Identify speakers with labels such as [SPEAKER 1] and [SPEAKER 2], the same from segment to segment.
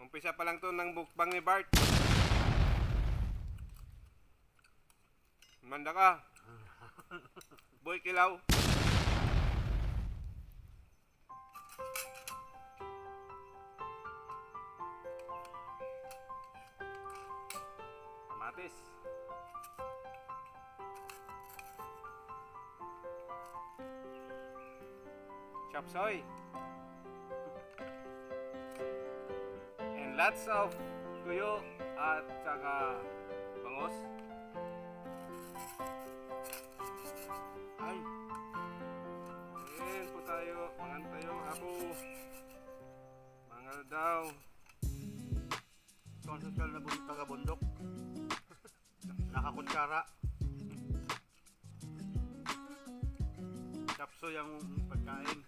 [SPEAKER 1] Umpisa pa lang to ng mukbang ni Bart. Manda ka. Boy Kilaw. Kamatis. Chop soy. And lots of tuyo at saka bangos. Ay. Ayan po tayo. Mangan tayo. Abo. Mangal daw.
[SPEAKER 2] Ito ang sosyal na taga-bundok. Nakakutsara. Chapso yung pagkain.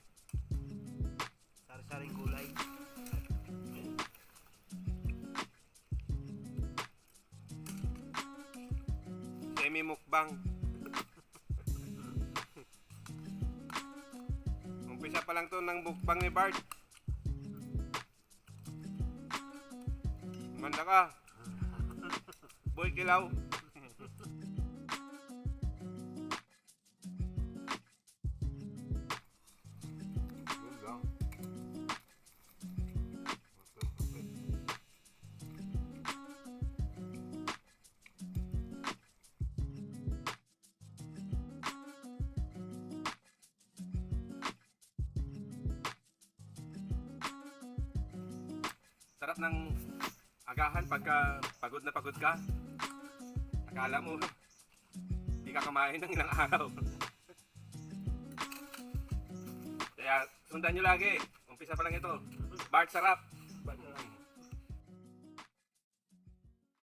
[SPEAKER 2] Sari-saring gulay.
[SPEAKER 1] Semi mukbang. Umpisa pa lang to ng mukbang ni Bart. Manda ka. Boy Kilaw. Sarap ng agahan pagka pagod na pagod ka. Akala mo hindi ka kumain ng ilang araw. Kaya sundan nyo lagi. Umpisa pa lang ito. Bart sarap.